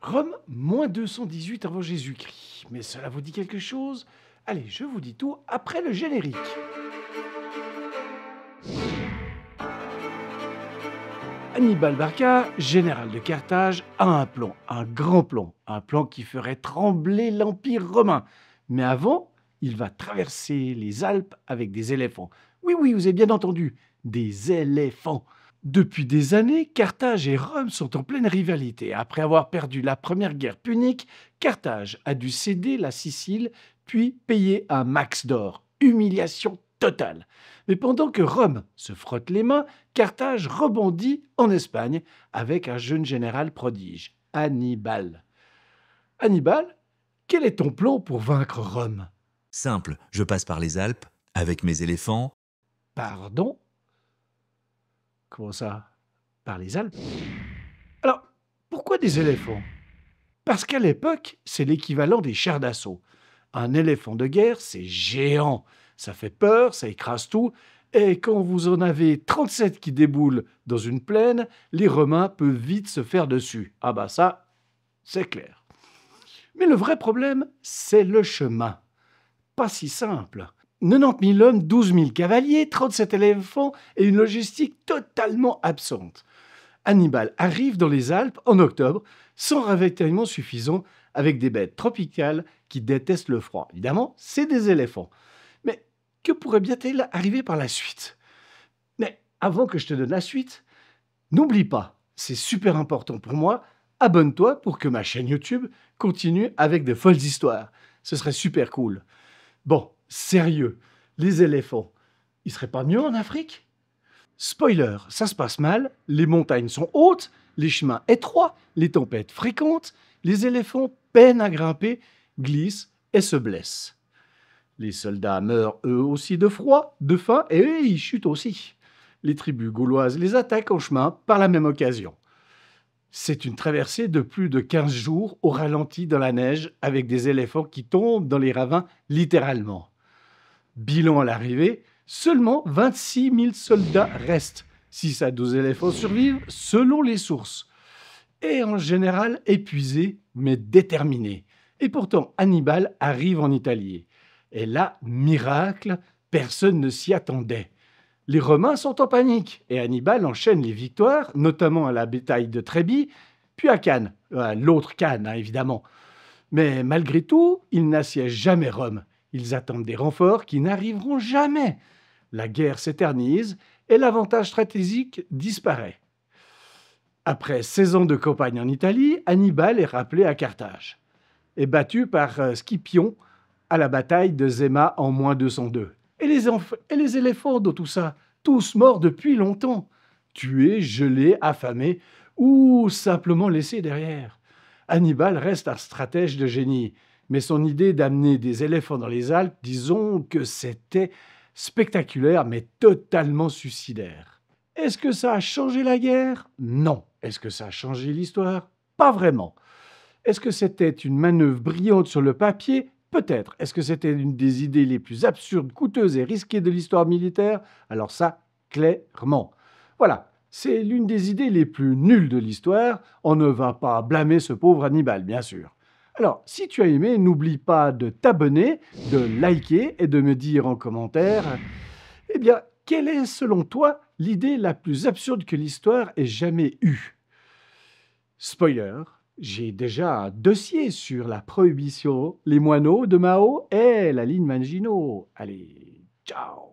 Rome, moins 218 avant Jésus-Christ. Mais cela vous dit quelque chose? Allez, je vous dis tout après le générique. Hannibal Barca, général de Carthage, a un plan, un grand plan, un plan qui ferait trembler l'Empire romain. Mais avant, il va traverser les Alpes avec des éléphants. Oui, oui, vous avez bien entendu, des éléphants. Depuis des années, Carthage et Rome sont en pleine rivalité. Après avoir perdu la première guerre punique, Carthage a dû céder la Sicile, puis payer un max d'or. Humiliation totale. Mais pendant que Rome se frotte les mains, Carthage rebondit en Espagne avec un jeune général prodige, Hannibal. Hannibal, quel est ton plan pour vaincre Rome? Simple, je passe par les Alpes avec mes éléphants. Pardon? Comment ça? Par les Alpes? Alors, pourquoi des éléphants? Parce qu'à l'époque, c'est l'équivalent des chars d'assaut. Un éléphant de guerre, c'est géant. Ça fait peur, ça écrase tout. Et quand vous en avez 37 qui déboulent dans une plaine, les Romains peuvent vite se faire dessus. Ah bah ça, c'est clair. Mais le vrai problème, c'est le chemin. Pas si simple. 90 000 hommes, 12 000 cavaliers, 37 éléphants et une logistique totalement absente. Hannibal arrive dans les Alpes en octobre, sans ravitaillement suffisant, avec des bêtes tropicales qui détestent le froid. Évidemment, c'est des éléphants. Mais que pourrait bien-il arriver par la suite? Mais avant que je te donne la suite, n'oublie pas, c'est super important pour moi, abonne-toi pour que ma chaîne YouTube continue avec de folles histoires. Ce serait super cool. Bon, sérieux, les éléphants, ils seraient pas mieux en Afrique? Spoiler, ça se passe mal, les montagnes sont hautes, les chemins étroits, les tempêtes fréquentes, les éléphants peinent à grimper, glissent et se blessent. Les soldats meurent eux aussi de froid, de faim et eux, ils chutent aussi. Les tribus gauloises les attaquent en chemin par la même occasion. C'est une traversée de plus de 15 jours au ralenti dans la neige avec des éléphants qui tombent dans les ravins littéralement. Bilan à l'arrivée, seulement 26 000 soldats restent. 6 à 12 éléphants survivent selon les sources. Et en général épuisés, mais déterminés. Et pourtant, Hannibal arrive en Italie. Et là, miracle, personne ne s'y attendait. Les Romains sont en panique et Hannibal enchaîne les victoires, notamment à la bataille de Trébie, puis à Cannes, l'autre Cannes évidemment. Mais malgré tout, ils n'assiègent jamais Rome. Ils attendent des renforts qui n'arriveront jamais. La guerre s'éternise et l'avantage stratégique disparaît. Après 16 ans de campagne en Italie, Hannibal est rappelé à Carthage et battu par Scipion à la bataille de Zema en moins 202. Et les éléphants dans tout ça, tous morts depuis longtemps, tués, gelés, affamés ou simplement laissés derrière. Hannibal reste un stratège de génie, mais son idée d'amener des éléphants dans les Alpes, disons que c'était spectaculaire mais totalement suicidaire. Est-ce que ça a changé la guerre? Non. Est-ce que ça a changé l'histoire? Pas vraiment. Est-ce que c'était une manœuvre brillante sur le papier? Peut-être. Est-ce que c'était une des idées les plus absurdes, coûteuses et risquées de l'histoire militaire? Alors ça, clairement. Voilà, c'est l'une des idées les plus nulles de l'histoire. On ne va pas blâmer ce pauvre Hannibal, bien sûr. Alors, si tu as aimé, n'oublie pas de t'abonner, de liker et de me dire en commentaire, eh bien, quelle est, selon toi, l'idée la plus absurde que l'histoire ait jamais eue? Spoiler, j'ai déjà un dossier sur la prohibition, les moineaux de Mao et la ligne Maginot. Allez, ciao!